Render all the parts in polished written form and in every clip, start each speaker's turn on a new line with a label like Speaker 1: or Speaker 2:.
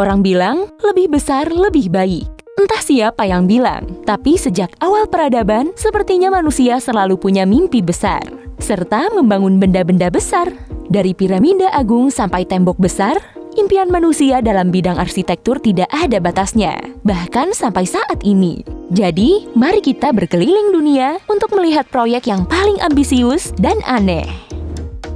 Speaker 1: orang bilang lebih besar lebih baik. Entah siapa yang bilang, tapi sejak awal peradaban, sepertinya manusia selalu punya mimpi besar, serta membangun benda-benda besar. Dari piramida agung sampai tembok besar, impian manusia dalam bidang arsitektur tidak ada batasnya, bahkan sampai saat ini. Jadi, mari kita berkeliling dunia untuk melihat proyek yang paling ambisius dan aneh.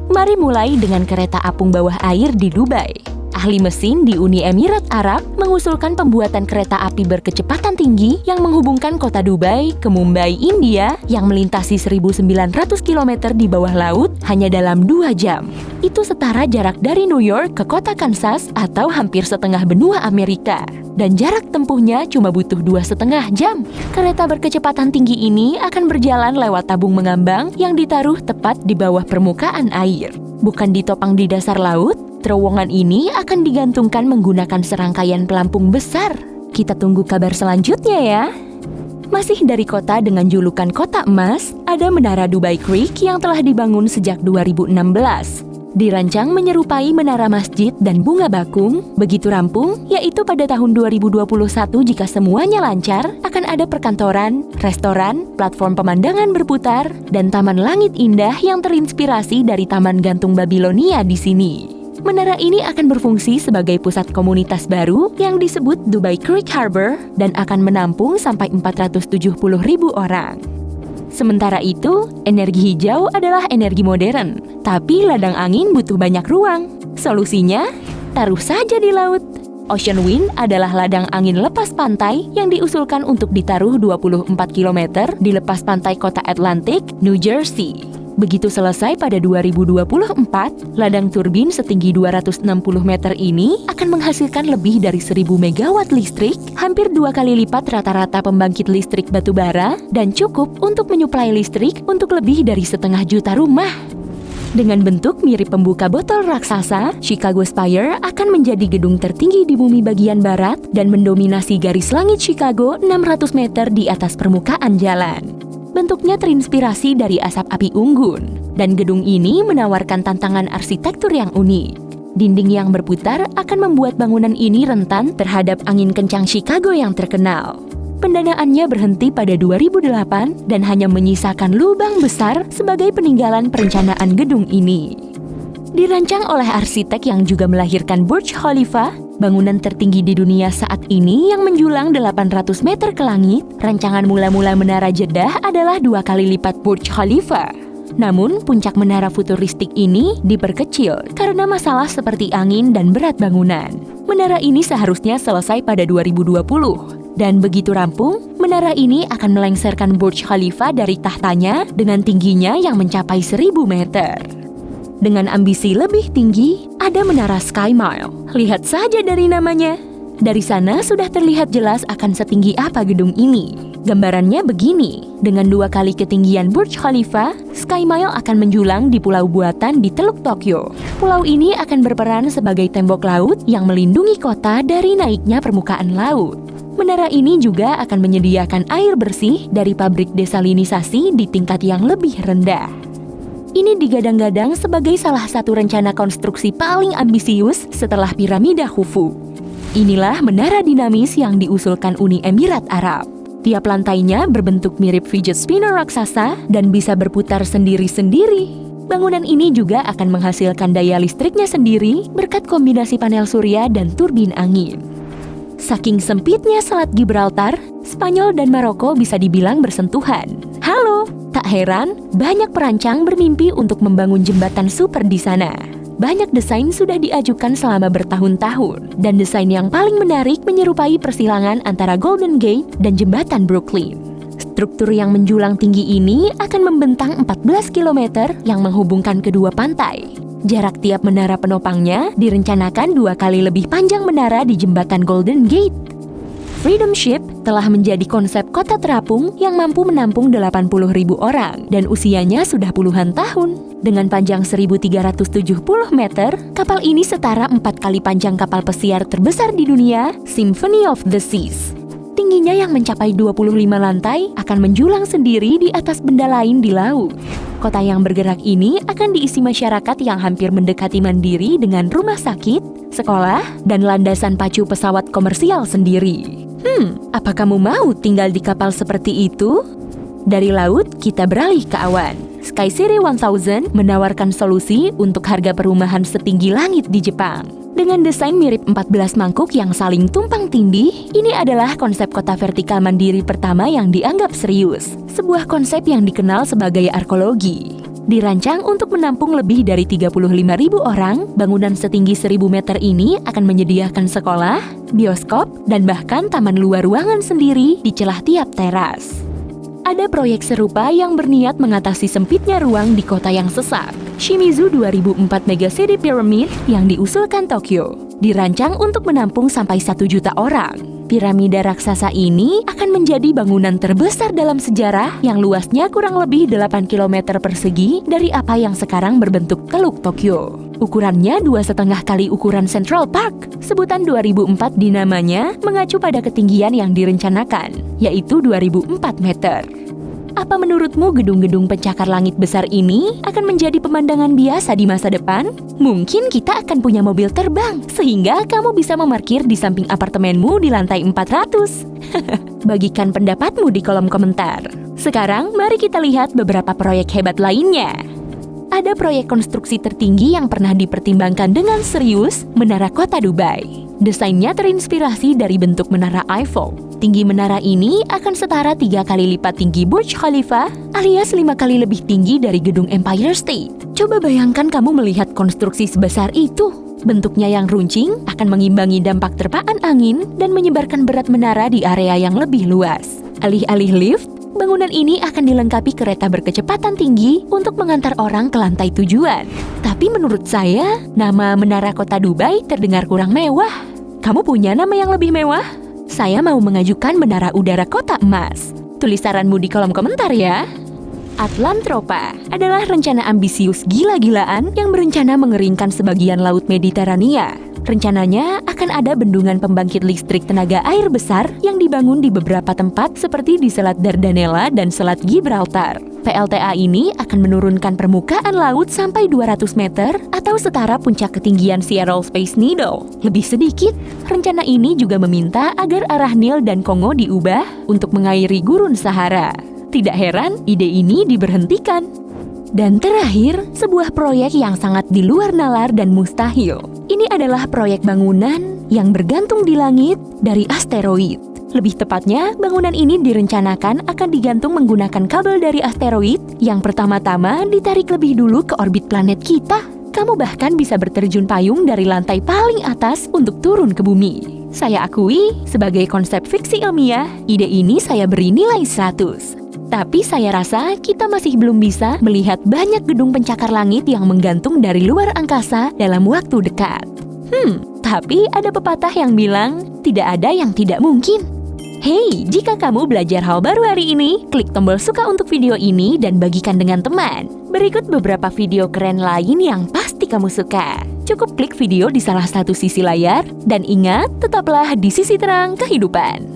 Speaker 1: Mari mulai dengan kereta apung bawah air di Dubai. Ahli mesin di Uni Emirat Arab mengusulkan pembuatan kereta api berkecepatan tinggi yang menghubungkan kota Dubai ke Mumbai, India yang melintasi 1.900 km di bawah laut hanya dalam 2 jam. Itu setara jarak dari New York ke kota Kansas atau hampir setengah benua Amerika. Dan jarak tempuhnya cuma butuh 2,5 jam. Kereta berkecepatan tinggi ini akan berjalan lewat tabung mengambang yang ditaruh tepat di bawah permukaan air. Bukan ditopang di dasar laut, terowongan ini akan digantungkan menggunakan serangkaian pelampung besar. Kita tunggu kabar selanjutnya ya. Masih dari kota dengan julukan Kota Emas, ada Menara Dubai Creek yang telah dibangun sejak 2016. Dirancang menyerupai menara masjid dan bunga bakung, begitu rampung, yaitu pada tahun 2021 jika semuanya lancar, akan ada perkantoran, restoran, platform pemandangan berputar, dan taman langit indah yang terinspirasi dari Taman Gantung Babilonia di sini. Menara ini akan berfungsi sebagai pusat komunitas baru yang disebut Dubai Creek Harbor dan akan menampung sampai 470.000 orang. Sementara itu, energi hijau adalah energi modern, tapi ladang angin butuh banyak ruang. Solusinya, taruh saja di laut. Ocean Wind adalah ladang angin lepas pantai yang diusulkan untuk ditaruh 24 km di lepas pantai kota Atlantic, New Jersey. Begitu selesai pada 2024, ladang turbin setinggi 260 meter ini akan menghasilkan lebih dari 1.000 megawatt listrik, hampir 2 kali lipat rata-rata pembangkit listrik batubara, dan cukup untuk menyuplai listrik untuk lebih dari 500.000 rumah. Dengan bentuk mirip pembuka botol raksasa, Chicago Spire akan menjadi gedung tertinggi di bumi bagian barat dan mendominasi garis langit Chicago 600 meter di atas permukaan jalan. Bentuknya terinspirasi dari asap api unggun, dan gedung ini menawarkan tantangan arsitektur yang unik. Dinding yang berputar akan membuat bangunan ini rentan terhadap angin kencang Chicago yang terkenal. Pendanaannya berhenti pada 2008 dan hanya menyisakan lubang besar sebagai peninggalan perencanaan gedung ini. Dirancang oleh arsitek yang juga melahirkan Burj Khalifa, bangunan tertinggi di dunia saat ini yang menjulang 800 meter ke langit, rancangan mula-mula Menara Jeddah adalah 2 kali lipat Burj Khalifa. Namun, puncak menara futuristik ini diperkecil karena masalah seperti angin dan berat bangunan. Menara ini seharusnya selesai pada 2020. Dan begitu rampung, menara ini akan melengsarkan Burj Khalifa dari tahtanya dengan tingginya yang mencapai 1.000 meter. Dengan ambisi lebih tinggi, ada Menara Sky Mile. Lihat saja dari namanya. Dari sana sudah terlihat jelas akan setinggi apa gedung ini. Gambarannya begini, dengan 2 kali ketinggian Burj Khalifa, Sky Mile akan menjulang di pulau buatan di Teluk Tokyo. Pulau ini akan berperan sebagai tembok laut yang melindungi kota dari naiknya permukaan laut. Menara ini juga akan menyediakan air bersih dari pabrik desalinisasi di tingkat yang lebih rendah. Ini digadang-gadang sebagai salah satu rencana konstruksi paling ambisius setelah piramida Khufu. Inilah menara dinamis yang diusulkan Uni Emirat Arab. Tiap lantainya berbentuk mirip fidget spinner raksasa dan bisa berputar sendiri-sendiri. Bangunan ini juga akan menghasilkan daya listriknya sendiri berkat kombinasi panel surya dan turbin angin. Saking sempitnya Selat Gibraltar, Spanyol dan Maroko bisa dibilang bersentuhan. Halo! Tak heran, banyak perancang bermimpi untuk membangun jembatan super di sana. Banyak desain sudah diajukan selama bertahun-tahun, dan desain yang paling menarik menyerupai persilangan antara Golden Gate dan jembatan Brooklyn. Struktur yang menjulang tinggi ini akan membentang 14 km yang menghubungkan kedua pantai. Jarak tiap menara penopangnya direncanakan 2 kali lebih panjang menara di jembatan Golden Gate. Freedom Ship telah menjadi konsep kota terapung yang mampu menampung 80.000 orang dan usianya sudah puluhan tahun. Dengan panjang 1.370 meter, kapal ini setara 4 kali panjang kapal pesiar terbesar di dunia, Symphony of the Seas. Tingginya yang mencapai 25 lantai akan menjulang sendiri di atas benda lain di laut. Kota yang bergerak ini akan diisi masyarakat yang hampir mendekati mandiri dengan rumah sakit, sekolah, dan landasan pacu pesawat komersial sendiri. Apa kamu mau tinggal di kapal seperti itu? Dari laut, kita beralih ke awan. Sky City 1000 menawarkan solusi untuk harga perumahan setinggi langit di Jepang. Dengan desain mirip 14 mangkuk yang saling tumpang tindih, ini adalah konsep kota vertikal mandiri pertama yang dianggap serius. Sebuah konsep yang dikenal sebagai arkologi. Dirancang untuk menampung lebih dari 35.000 orang, bangunan setinggi 1.000 meter ini akan menyediakan sekolah, bioskop, dan bahkan taman luar ruangan sendiri di celah tiap teras. Ada proyek serupa yang berniat mengatasi sempitnya ruang di kota yang sesak. Shimizu 2004 Mega City Pyramid yang diusulkan Tokyo, dirancang untuk menampung sampai 1 juta orang. Piramida raksasa ini akan menjadi bangunan terbesar dalam sejarah yang luasnya kurang lebih 8 km persegi dari apa yang sekarang berbentuk Teluk Tokyo. Ukurannya 2,5 kali ukuran Central Park. Sebutan 2004 di namanya mengacu pada ketinggian yang direncanakan, yaitu 2004 meter. Apa menurutmu gedung-gedung pencakar langit besar ini akan menjadi pemandangan biasa di masa depan? Mungkin kita akan punya mobil terbang, sehingga kamu bisa memarkir di samping apartemenmu di lantai 400. Bagikan pendapatmu di kolom komentar. Sekarang, mari kita lihat beberapa proyek hebat lainnya. Ada proyek konstruksi tertinggi yang pernah dipertimbangkan dengan serius, Menara Kota Dubai. Desainnya terinspirasi dari bentuk Menara Eiffel. Tinggi menara ini akan setara 3 kali lipat tinggi Burj Khalifa alias 5 kali lebih tinggi dari gedung Empire State. Coba bayangkan kamu melihat konstruksi sebesar itu. Bentuknya yang runcing akan mengimbangi dampak terpaan angin dan menyebarkan berat menara di area yang lebih luas. Alih-alih lift, bangunan ini akan dilengkapi kereta berkecepatan tinggi untuk mengantar orang ke lantai tujuan. Tapi menurut saya, nama Menara Kota Dubai terdengar kurang mewah. Kamu punya nama yang lebih mewah? Saya mau mengajukan Menara Udara Kota Emas. Tulis saranmu di kolom komentar ya. Atlantropa adalah rencana ambisius gila-gilaan yang berencana mengeringkan sebagian Laut Mediterania. Rencananya akan ada bendungan pembangkit listrik tenaga air besar yang dibangun di beberapa tempat seperti di Selat Dardanella dan Selat Gibraltar. PLTA ini akan menurunkan permukaan laut sampai 200 meter atau setara puncak ketinggian Seattle Space Needle. Lebih sedikit, rencana ini juga meminta agar arah Nil dan Kongo diubah untuk mengairi gurun Sahara. Tidak heran ide ini diberhentikan. Dan terakhir, sebuah proyek yang sangat di luar nalar dan mustahil. Ini adalah proyek bangunan yang bergantung di langit dari asteroid. Lebih tepatnya, bangunan ini direncanakan akan digantung menggunakan kabel dari asteroid yang pertama-tama ditarik lebih dulu ke orbit planet kita. Kamu bahkan bisa berterjun payung dari lantai paling atas untuk turun ke bumi. Saya akui, sebagai konsep fiksi ilmiah, ide ini saya beri nilai 100. Tapi saya rasa kita masih belum bisa melihat banyak gedung pencakar langit yang menggantung dari luar angkasa dalam waktu dekat. Tapi ada pepatah yang bilang, tidak ada yang tidak mungkin. Hey, jika kamu belajar hal baru hari ini, klik tombol suka untuk video ini dan bagikan dengan teman. Berikut beberapa video keren lain yang pasti kamu suka. Cukup klik video di salah satu sisi layar, dan ingat, tetaplah di sisi terang kehidupan.